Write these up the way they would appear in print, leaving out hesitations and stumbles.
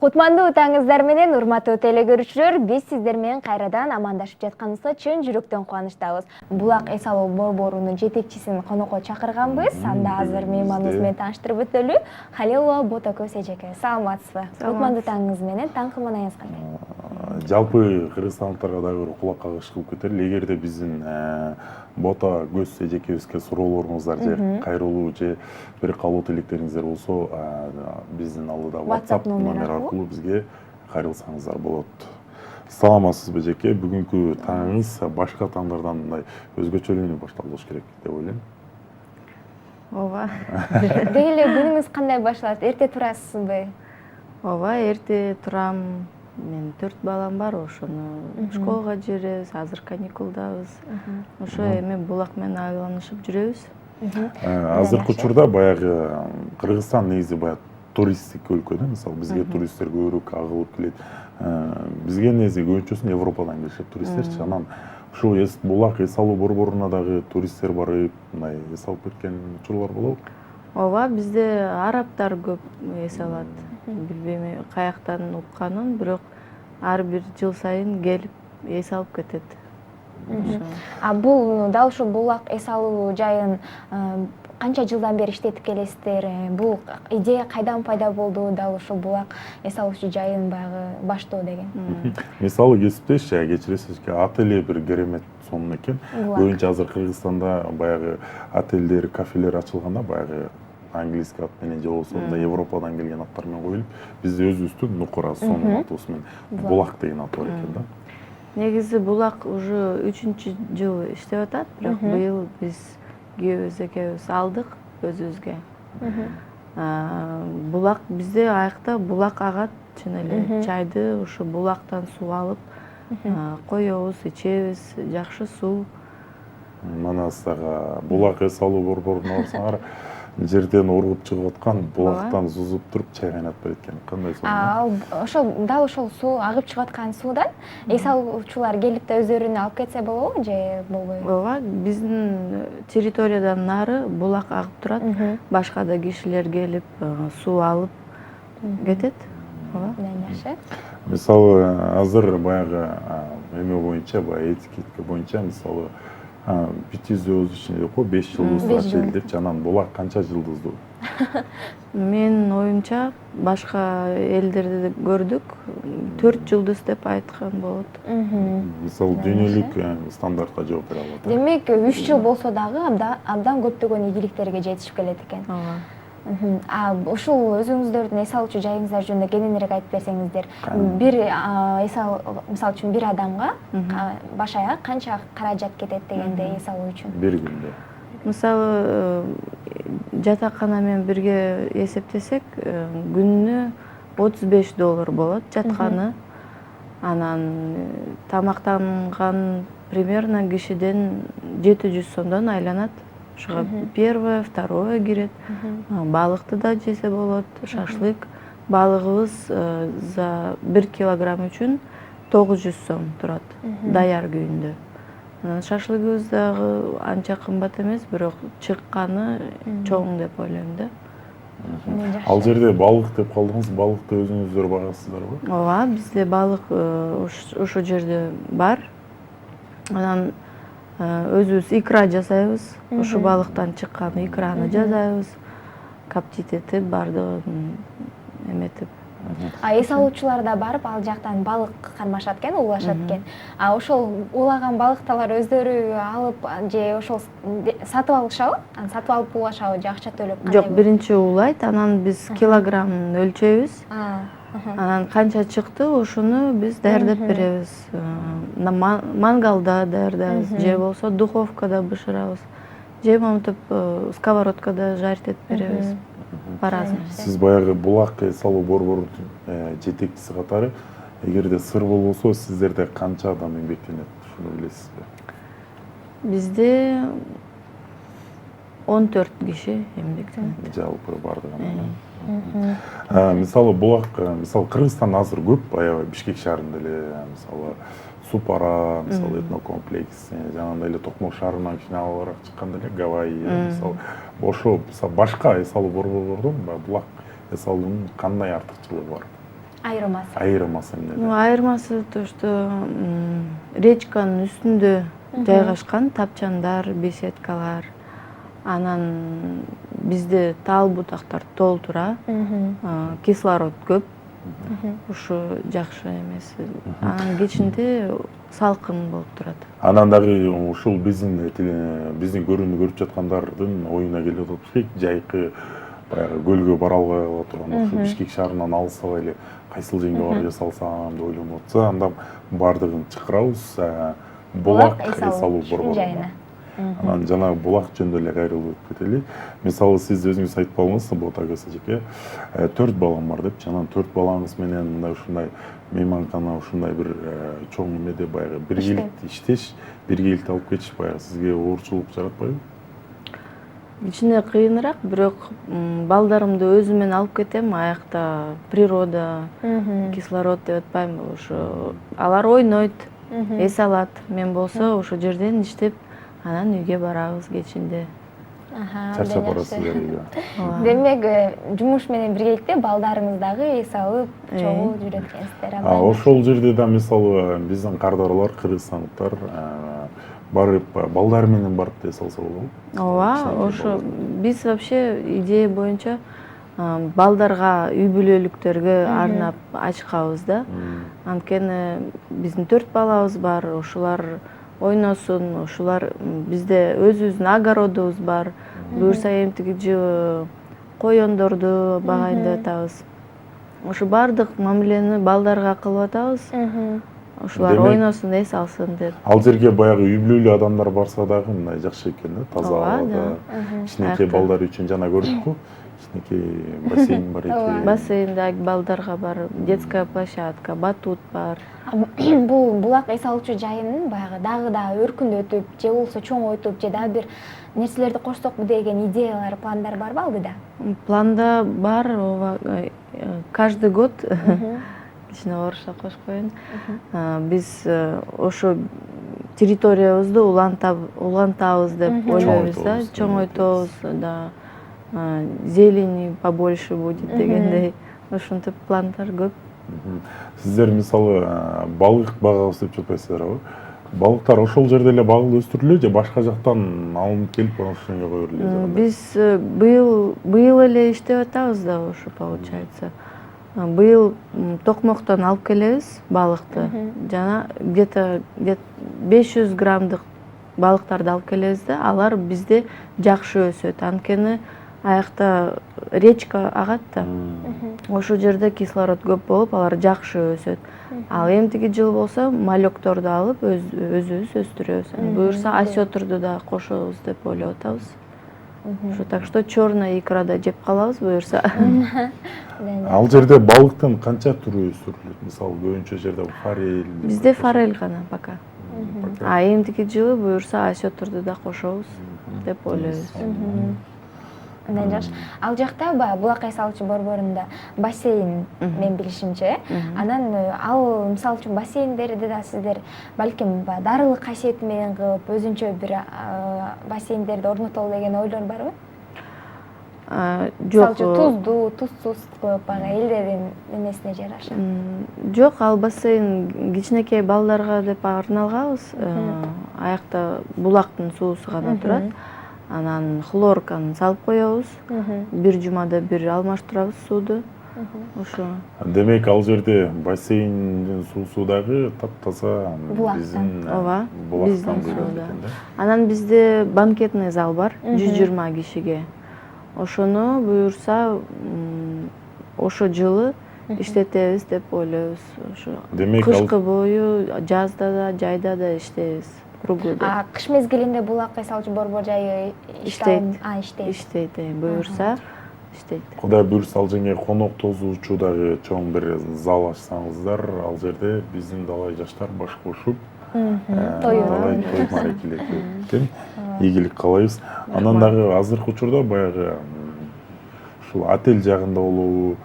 Кутмандуу таңыңыздар менен, урматтуу телекөрүүчүлөр, биз сиздер менен кайрадан амандашып жатканыбызга чын жүрөктөн кубанычтабыз. Булак эс алуу борборунун жетекчисин конокко чакырганбыз. Анда азыр мейманыбыз менен тааныштырып өтөлү. Халилова Ботокөз эжеке. Саламатсызбы? Кутмандуу таңыңыз менен, таң кылманыңыз кандай? Жалпы кыргызстандыктарга дагы бир кулак кагыш кылып кетели. Эгерде биздин Ботокөз эжекебизге суроолоруңуздар же кайрылуу же бир калуу тилектериңиздер болсо, биздин алдыда WhatsApp номер аркылуу бизге кайрылсаңыздар болот. Саламатсызбы эжеке? Бүгүнкү таңыңыз башка таңдардан мындай өзгөчөлөнүп башталыш керек деп ойлойм. Ооба. Деги эле күнүңүз кандай башталат? Эрте турасызбы? Ооба, эрте турам. Мен 4 балам бар, ошону школга жиберебиз, азыр каникулдабыз. Ошо эми булак менен айланышып жүрөбүз. Азыркы учурда баягы Кыргызстан негизи баягы туристтик өлкө да, мисалы бизге туристтер көбүрөөк агылып келет. Бизге негизи көбүнчөсүн Европадан келишет туристтерчи. Анан ушул булак эс алуу борборуна дагы туристтер барып, мындай эс алып кеткен учурлар болобу? Ооба, бизде арабтар көп эс алат. Билбейм каяктан укканын, бирок ар бир жыл сайын келип эс алып кетет. Бул дал ушул булак эс алуу жайын канча жылдан бери иштетип келесиздер? Бул идея кайдан пайда болду? Дал ушул булак эс алуучу жайын баягы баштоо деген. Мисалы кесиптеши, кечиресиз, отель бир керемет сонун экен. Көбүнчө азыр Кыргызстанда баягы отельдер, кафелер ачылганда баягы английский ат менен же болбосо Европадан келген аттар менен коюлуп, бизде өзүбүздүн нукура сонун атыбыз менен булак деген аты бар экен да. Негизи булак уже 3-чү жыл иштеп атат, бирок быйыл биз күйөөбүз экөөбүз алдык өзүбүзгө. Булак бизде аякта булак агат, чын эле чайды ушу булактан суу алып коебуз, ичебиз, жакшы суу. Манастагы булак эс алуу борборуна барсаңар, жерден ургуп чыгып аткан булактан сузуп туруп чай кайнатып берет экен. Кандай сонун. Ошол дал ошол суу агып чыгып аткан суудан эс алуучулар келип да өздөрүнө алып кетсе болобу же болбойбу? Ооба, биздин территориядан нары булак агып турат. Башка да кишилер келип суу алып кетет. Ооба. Жакшы. Мисалы азыр баягы эме боюнча, баягы этикетка боюнча мисалы звездочный деп кой, 5 жылдыздуу отель депчи, анан булак канча жылдыздуу? Менин оюмча башка элдерди көрдүк, 4 жылдыз деп айткан болот. Мисалы дүйнөлүк стандартка жооп бере алат. Демек 3 жыл болсо дагы абдан көптөгөн игиликтерге жетишип келет экен. Ооба. Ушул өзүңүздөрдүн эс алуучу жайыңыздар жөнүндө кененирээк айтып берсеңиздер. Бир мисалы үчүн бир адамга баш аяк канча каражат кетет дегенде эс алуу үчүн? Бир күндө. Мисалы жатакана менен бирге эсептесек, күнүнө $35 болот жатканы. Анан тамактанган примерно кишиден 700 сомдон айланат. Ошого первое, второе кирет. Балыкты да жесе болот, шашлык. Балыгыбыз за 1 килограмм үчүн 900 сом турат, даяр күйүндө. Шашлыгыбыз дагы анча кымбат эмес, бирок чыкканы чоң деп ойлойм да. Ал жерде балык деп калдыңыз, балыкты өзүңүздөр багасыздарбы? Ооба, бизде балык ошол жерде бар. Анан өзүбүз икра жасайбыз. Ошо балыктан чыккан икраны жасайбыз. Коптить этип, бардыгын эметип. Эс алуучулар да барып ал жактан балык кармашат экен, улашат экен. Ошол улаган балыкталар өздөрү алып же ошол сатып алышабы? Сатып алып улашабы же акча төлөп? Жок, биринчи улайт, анан биз килограммын өлчөйбүз. Анан канча чыкты, ошону биз даярдап беребиз. Мангалда даярдайбыз, же болсо духовкада бышырабыз. Же монтип сковородкада жарить этип беребиз. По-разному. Сиз баягы булак эс алуу борборунун жетекчиси катары, эгерде сыр болбосо, сиздерде канча адам эмгектенет, ушуну билесизби? Бизде 14 киши эмгектенет. Жалпы бардыгынан. Мисалы булак, мисалы Кыргызстан азыр көп, баягы Бишкек шаарында эле, мисалы Супара, мисалы этнокомплекс, жанагындай эле Токмок шаарынан кичине алыбыраак чыкканда эле Гавайи, мисалы ошо башка эс алуу борборлордон булак эс алуунун кандай артыкчылыгы бар? Айырмасы эмнеде? Айырмасы то, что речканын үстүндө жайгашкан тапчандар, беседкалар. Анан бизде тал бутактар толтура, кислород көп. Ушу жакшы эмес. Анан кечинде салкын болуп турат. Анан дагы ушул биздин көрүүнү көрүп жаткандардын оюна келип атат, жайкы баягы көлгө бара албай турган, ушу Бишкек шаарынан алсак эле кайсыл жерге барып жасалсам деп ойлонуп атса, анда бардыгын чакырабыз. Булак эс алуу борбору. Анан жана булак жөнүндө эле кайрылып өтүп кетели. Мисалы сиз өзүңүз айтып калдыңыз, Бота КСЖК 4 балам бар деп, анан 4 балаңыз менен мындай ушундай мейманкана ушундай бир чоң эмеде баягы биргеликте иштеш, биргеликте алып кетиш баягы сизге оорчулук жаратпайбы? Кичине кыйыныраак, бирок балдарымды өзүм менен алып кетем, аякта природа, кислород деп атпаймынбы, ошо алар ойнойт, эс алат. Мен болсо ошол жерден иштеп, анан үйгө барабыз кечинде. Чарчап барасыздар үйгө. Демек, жумуш менен биргеликте балдарыңыз дагы эс алып, чогуу жүрөт экенсиздер. Ошол жерде да мисалы биздин кардарлар, кыргызстандыктар барып балдар менен барып эс алса болобу? Ооба, ошо биз вообще идея боюнча балдарга, үй бүлөлүктөргө арнап ачкабыз да. Анткени биздин 4 балабыз бар, ошолар ойносун, ошолар бизде өзүбүздүн огородубуз бар. Буюрса эмтиги жылы коёндорду багайындап атабыз. Ошо бардык мамилени балдарга кылып атабыз. Ошолар ойносун, эс алсын деп. Ал жерге баягы үй бүлөлүү адамдар барса дагы мындай жакшы экен да, таза абада. Кичинекей балдар үчүн жана көрдүк го. Кичинекей бассейн бар экен. Бассейнде балдарга бар, детская площадка, батут бар. Бул булак эс алуучу жайынын баягы дагы да өркүндөтүп, же болбосо чоңойтуп, же дагы бир нерселерди кошсокпу деген идеялар, пландар барбы алдыда? Планда бар, каждый год кичине орусча кошуп коеюн. Биз ошо территориябызды улантабыз деп ойлойбуз да, чоңойтобуз да, зелени побольше будет дегендей. Ошентип пландар көп. Сиздер мисалы балык багабыз деп жатпайсыздарбы? Балыктар ошол жерде эле багылып өстүрүлөбү же башка жактан алынып келип ошол жерге коюлуп эле? Биз быйыл эле иштеп атабыз да, ошо получается. Быйыл токмоктон алып келебиз балыкты. Жана где-то 500 граммдык балыктарды алып келебиз да, алар бизде жакшы өсөт. Анткени аякта речка агат да. Ошол жерде кислород көп болуп, алар жакшы өсөт. Ал эмтиги жыл болсо малёкторду алып өзүбүз өстүрөбүз. Буюрса осётрду да кошобуз деп ойлоп атабыз. Ошо так что черная икра да жеп калабыз буюрса. Ал жерде балыктын канча түрү өстүрүлөт? Мисалы көбүнчө жерде форель. Бизде форель гана пока. А эмтиги жылы буюрса осётрду да кошобуз деп ойлойбуз. Андан жакшы. Ал жакта баягы булак эс алуучу борборунда бассейн мен билишимче. Анан ал мисалы үчүн бассейндерди да сиздер балким дарылык касиети менен кылып, өзүнчө бир бассейндерди орнотолу деген ойлор барбы? Жок. Туздуу, тузсуз кылып баягы элдердин эмесине жараша. Жок, ал бассейн кичинекей балдарга деп арналганбыз. Аякта булактын суусу гана турат. Анан хлорканы салып коебуз. Бир жумада бир алмаштырабыз сууду. Ошо. Демек ал жерде бассейндин суусу дагы таптаза биздин булактан келген. Анан бизде банкетный зал бар, 120 кишиге. Ошону буюрса ошо жылы иштетебиз деп ойлойбуз. Ошо кышкы бою жазда да, жайда да иштейбиз. Кыш мезгилинде булак эс алуучу борбор жайы иштейт. Иштейт, буюрса иштейт. Кудай буюрса ал жерге конок тосуучу дагы чоң бир зал ачсаңыздар, ал жерде биздин далай жаштар баш кошуп далай той марекелетип экен. Ийгилик каалайбыз. Анан дагы азыркы учурда баягы ушул отель жагында болобу,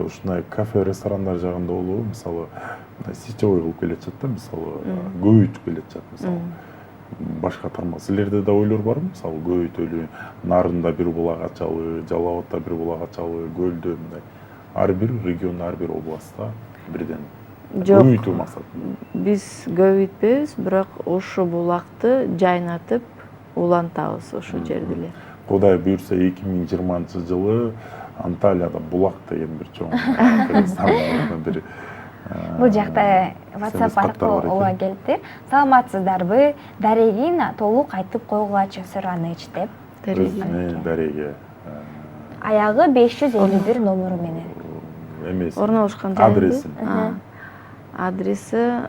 ушундай кафе, ресторандар жагында болобу, мисалы сетевой кылып келатышат да, мисалы көбөйтүп келатышат, мисалы башка тармак. Силерде да ойлор барбы? Мисалы көбөйтөлү, Нарында бир булак ачалы, Жалал абадда бир булак ачалы, Көлдө мындай ар бир региондо, ар бир областта бирден Жок. көбөйтүү максатында. Биз көбөйтпөйбүз, бирок ушул булакты жайнатып улантабыз ошол жерде эле. Кудай буюрса 2020-жылы Анталияда булак деген бир чоң Кыргызстандын бир Бул жакта WhatsApp SMS каттар бар аркылуу ооба экен. келиптир. Саламатсыздарбы? Дарегин толук айтып койгулачы сураныч деп. Дареге Аягы 551 номеру менен. эмес Орнолошкан жайы. адреси. Адреси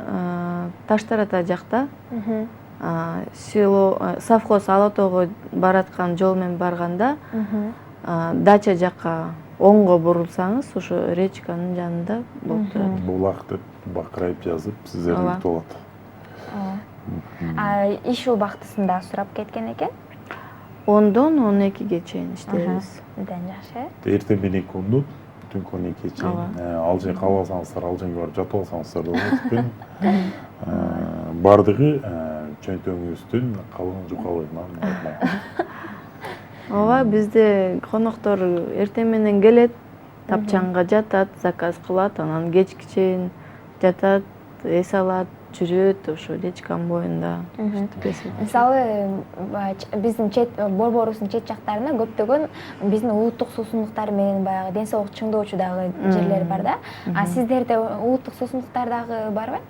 Таштар ата жакта. Село совхоз Ала тоого бараткан жол менен барганда дача жакка оңго бурулсаңыз, ошо речканын жанында болуп турат. Булак деп бакырайып жазып сиздерди күтүп алат. Иш убактысында сурап кеткен экен. 10-дон 12-ге чейин иштейбиз. Абдан жакшы. Эртең менен 2 түнкү 12-ге чейин. Ал жерге кааласаңыздар, ал жерге барып жатып алсаңыздар да болот экен. Бардыгы чөнтөгүңүздүн калың жукалыгынан. Ооба, бизде коноктор эртең менен келет, тапчанга жатат, заказ кылат, анан кечке чейин жатат, эс алат, жүрөт ошо речканын боюнда. Мисалы, биздин борборубуздун чет жактарында көптөгөн биздин улуттук суусундуктар менен баягы ден соолук чыңдоочу дагы жерлер бар да. Сиздерде улуттук суусундуктар дагы барбы?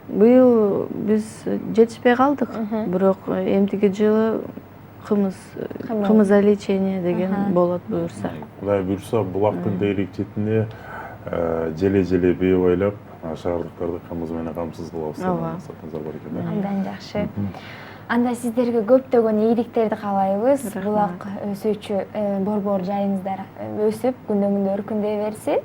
Быйыл биз жетишпей калдык, бирок эмтиги жылы кымызолечение деген болот буюрса. Кудай буюрса, булактын дээрек четинде желе бейбайлап шаардыктарды кымыз менен камсыз кылабыз деген максатыбыз бар экен. Абдан жакшы. Анда сиздерге көптөгөн ийгиликтерди каалайбыз. Булак өсүүчү борбор жайыңыздар өсүп, күндөн-күндө өркүндөй берсин.